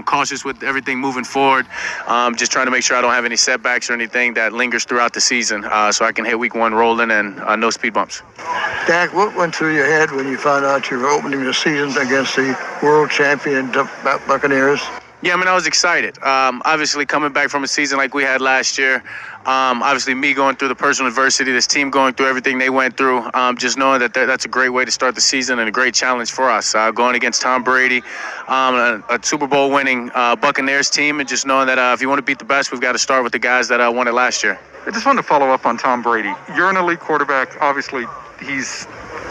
cautious with everything moving forward. Just trying to make sure I don't have any setbacks or anything that lingers throughout the season, so I can hit week 1 rolling and no speed bumps. Dak, what went through your head when you found out you were opening the season against the world champion Buccaneers? Yeah, I mean, I was excited. Obviously, coming back from a season like we had last year, obviously me going through the personal adversity, this team going through everything they went through, just knowing that that's a great way to start the season and a great challenge for us. Going against Tom Brady, a Super Bowl winning Buccaneers team, and just knowing that if you want to beat the best, we've got to start with the guys that won it last year. I just wanted to follow up on Tom Brady. You're an elite quarterback. Obviously, he's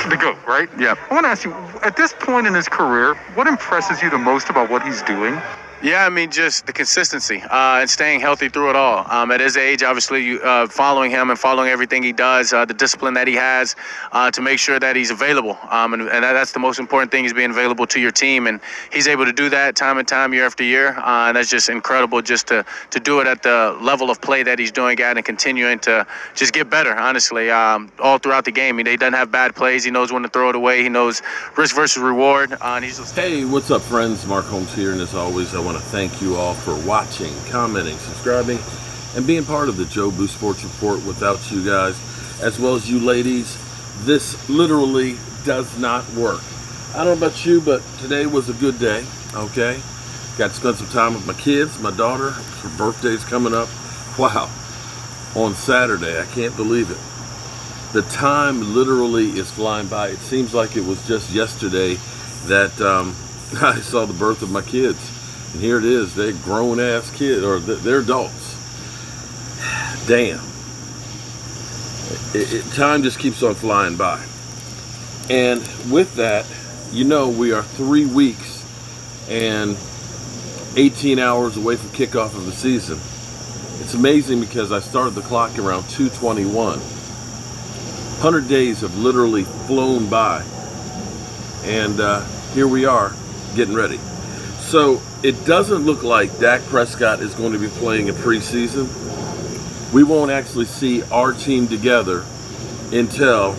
the GOAT, right? Yeah. I want to ask you, at this point in his career, what impresses you the most about what he's doing? Yeah, I mean, just the consistency and staying healthy through it all. At his age, obviously, following him and following everything he does, the discipline that he has to make sure that he's available. And that's the most important thing, is being available to your team. And he's able to do that time and time, year after year. And that's just incredible, just to do it at the level of play that he's doing at and continuing to just get better, honestly, all throughout the game. He doesn't have bad plays. He knows when to throw it away. He knows risk versus reward. And he's just... Hey, what's up, friends? Mark Holmes here. And as always, I want to thank you all for watching, commenting, subscribing, and being part of the Joe Boo Sports Report. Without you guys, as well as you ladies, this literally does not work. I don't know about you, but today was a good day, okay? Got to spend some time with my kids, my daughter. Her birthday's coming up. Wow. On Saturday, I can't believe it. The time literally is flying by. It seems like it was just yesterday that I saw the birth of my kids. And here it is, they're grown-ass kids, or they're adults. Damn. Time just keeps on flying by. And with that, you know, we are 3 weeks and 18 hours away from kickoff of the season. It's amazing because I started the clock around 2:21. 100 days have literally flown by. And here we are, getting ready. So it doesn't look like Dak Prescott is going to be playing a preseason. We won't actually see our team together until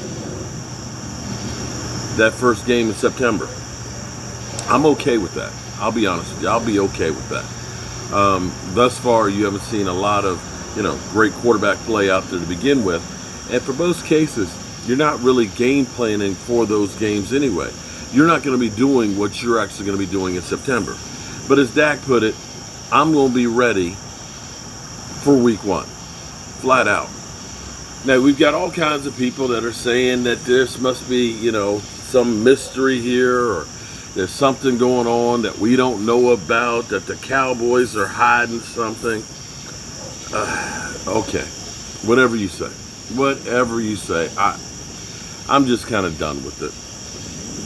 that first game in September. I'm okay with that. I'll be honest with you. I'll be okay with that. Thus far, you haven't seen a lot of, great quarterback play out there to begin with. And for most cases, you're not really game planning for those games anyway. You're not going to be doing what you're actually going to be doing in September. But as Dak put it, I'm going to be ready for week 1, flat out. Now, we've got all kinds of people that are saying that this must be, some mystery here, or there's something going on that we don't know about, that the Cowboys are hiding something. Okay, whatever you say. Whatever you say. I'm just kind of done with it.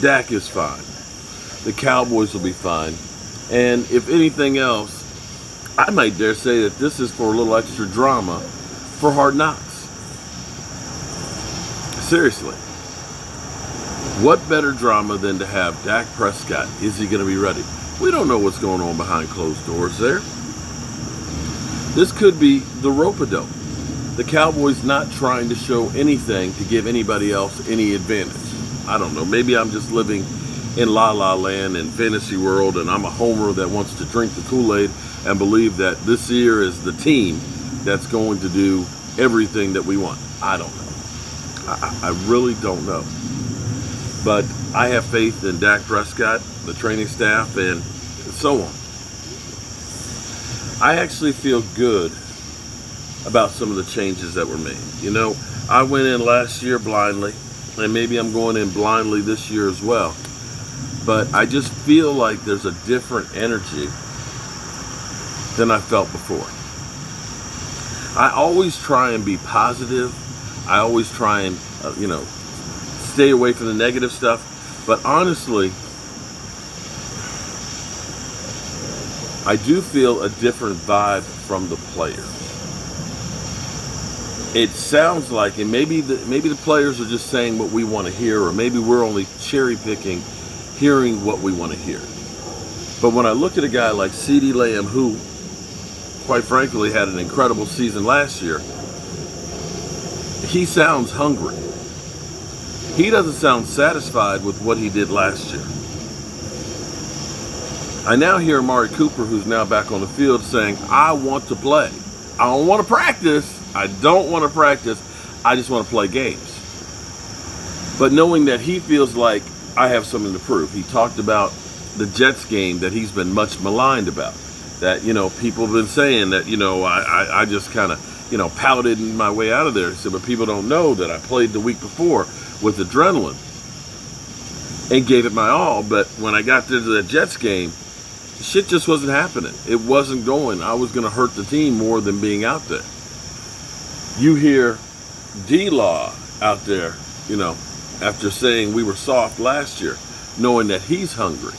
Dak is fine. The Cowboys will be fine. And if anything else, I might dare say that this is for a little extra drama for Hard Knocks. Seriously. What better drama than to have Dak Prescott? Is he going to be ready? We don't know what's going on behind closed doors there. This could be the rope-a-dope. The Cowboys not trying to show anything to give anybody else any advantage. I don't know. Maybe I'm just living in La-La Land and fantasy world, and I'm a homer that wants to drink the Kool-Aid and believe that this year is the team that's going to do everything that we want. I don't know. I really don't know. But I have faith in Dak Prescott, the training staff, and so on. I actually feel good about some of the changes that were made. I went in last year blindly, and maybe I'm going in blindly this year as well. But I just feel like there's a different energy than I felt before. I always try and be positive. I always try and, stay away from the negative stuff. But honestly, I do feel a different vibe from the players. It sounds like, and maybe the players are just saying what we want to hear, or maybe we're only cherry picking, hearing what we want to hear. But when I look at a guy like CeeDee Lamb, who, quite frankly, had an incredible season last year, he sounds hungry. He doesn't sound satisfied with what he did last year. I now hear Amari Cooper, who's now back on the field, saying, I want to play. I don't want to practice. I don't want to practice. I just want to play games. But knowing that he feels like I have something to prove. He talked about the Jets game that he's been much maligned about. That, people have been saying that, I just kind of, pouted my way out of there. He said, but people don't know that I played the week before with adrenaline and gave it my all. But when I got into the Jets game, shit just wasn't happening. It wasn't going. I was going to hurt the team more than being out there. You hear D-Law out there, after saying we were soft last year, knowing that he's hungry.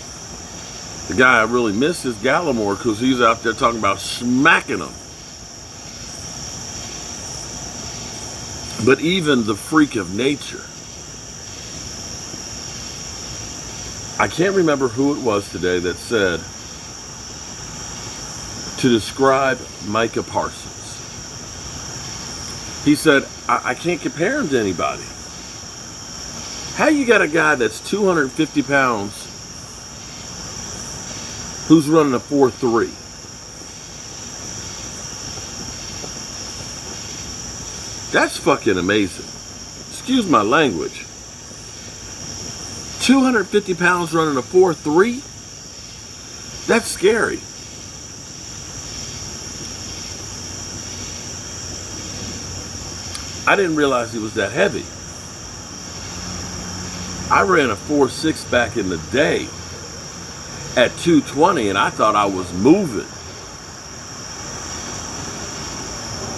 The guy I really miss is Gallimore, because he's out there talking about smacking them. But even the freak of nature, I can't remember who it was today that said, to describe Micah Parsons, he said, I can't compare him to anybody. How you got a guy that's 250 pounds who's running a 4.3? That's fucking amazing. Excuse my language. 250 pounds running a 4.3? That's scary. I didn't realize he was that heavy. I ran a 4.6 back in the day at 220, and I thought I was moving.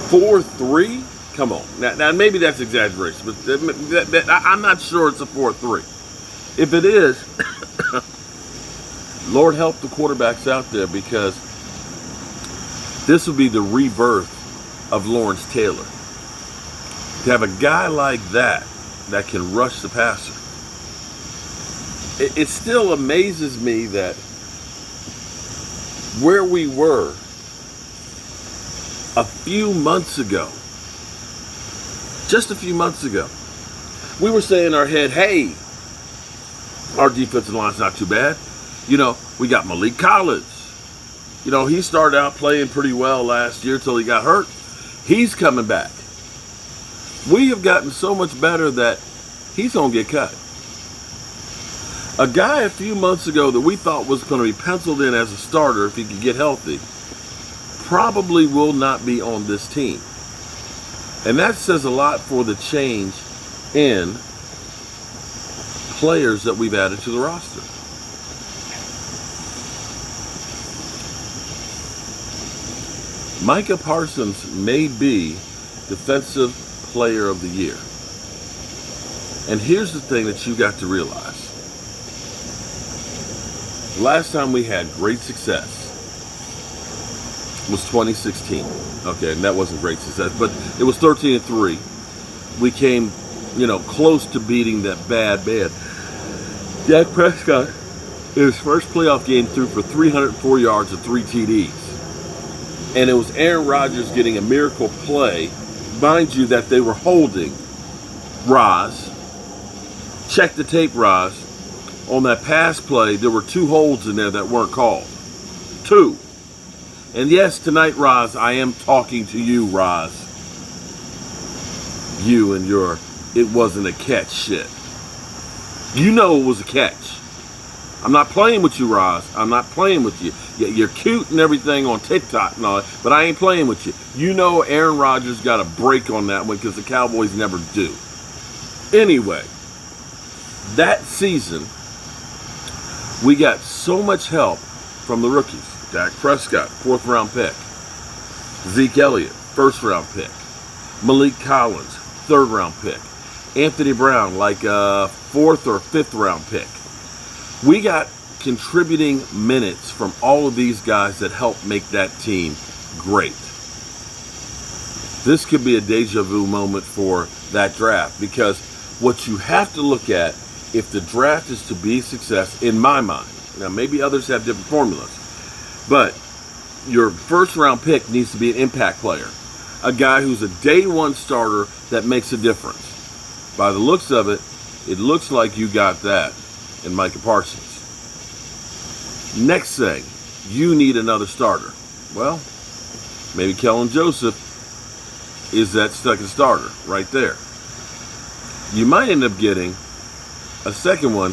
4.3? Come on. Now maybe that's exaggeration, but I'm not sure it's a 4.3. If it is, Lord help the quarterbacks out there, because this will be the rebirth of Lawrence Taylor. To have a guy like that can rush the passer. It still amazes me that where we were a few months ago, just a few months ago, we were saying in our head, hey, our defensive line's not too bad. We got Malik Collins. He started out playing pretty well last year till he got hurt. He's coming back. We have gotten so much better that he's going to get cut. A guy a few months ago that we thought was going to be penciled in as a starter if he could get healthy probably will not be on this team. And that says a lot for the change in players that we've added to the roster. Micah Parsons may be Defensive Player of the Year. And here's the thing that you got to realize. Last time we had great success was 2016. Okay, and that wasn't great success, but it was 13-3. We came, close to beating that bad. Dak Prescott, in his first playoff game, threw for 304 yards and 3 TDs. And it was Aaron Rodgers getting a miracle play. Mind you that they were holding Roz. Check the tape, Roz. On that pass play, there were 2 holds in there that weren't called. 2. And yes, tonight, Roz, I am talking to you, Roz. You and your it wasn't a catch shit. You know it was a catch. I'm not playing with you, Roz. I'm not playing with you. You're cute and everything on TikTok and all that, but I ain't playing with you. You know Aaron Rodgers got a break on that one because the Cowboys never do. Anyway, that season, we got so much help from the rookies. Dak Prescott, 4th round pick. Zeke Elliott, 1st round pick. Malik Collins, 3rd round pick. Anthony Brown, like a 4th or 5th round pick. We got contributing minutes from all of these guys that helped make that team great. This could be a deja vu moment for that draft, because what you have to look at, if the draft is to be a success, in my mind, now maybe others have different formulas, but your 1st round pick needs to be an impact player, a guy who's a day 1 starter that makes a difference. By the looks of it, it looks like you got that in Micah Parsons. Next thing, you need another starter. Well, maybe Kellen Joseph is that second starter right there. You might end up getting a second one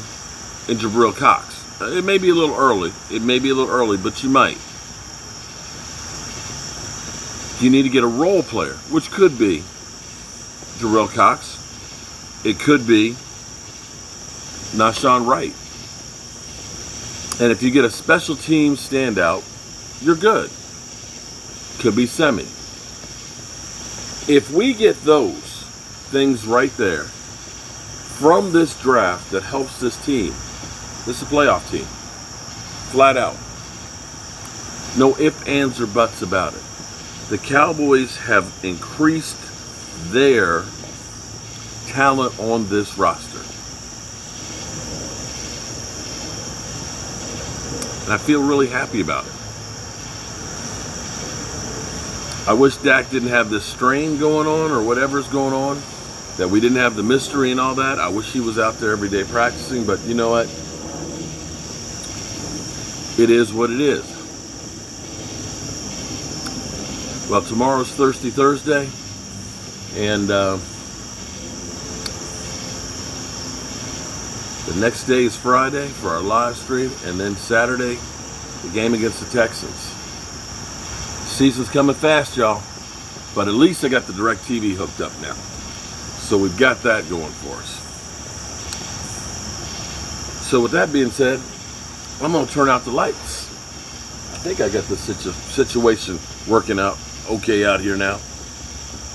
in Jabril Cox. It may be a little early. But you might. You need to get a role player, which could be Jabril Cox. It could be Nahshon Wright. And if you get a special team standout, you're good. Could be Semi. If we get those things right there from this draft that helps this team, this is a playoff team, flat out. No ifs, ands, or buts about it. The Cowboys have increased their talent on this roster. And I feel really happy about it. I wish Dak didn't have this strain going on or whatever's going on, that we didn't have the mystery and all that. I wish he was out there every day practicing, but you know what? It is what it is. Well, tomorrow's Thirsty Thursday, and the next day is Friday for our live stream, and then Saturday, the game against the Texans. Season's coming fast, y'all, but at least I got the DirecTV hooked up now. So we've got that going for us. So with that being said, I'm going to turn out the lights. I think I got the situation working out okay out here now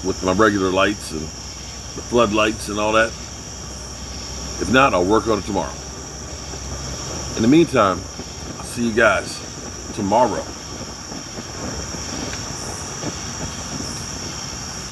with my regular lights and the floodlights and all that. If not, I'll work on it tomorrow. In the meantime, I'll see you guys tomorrow.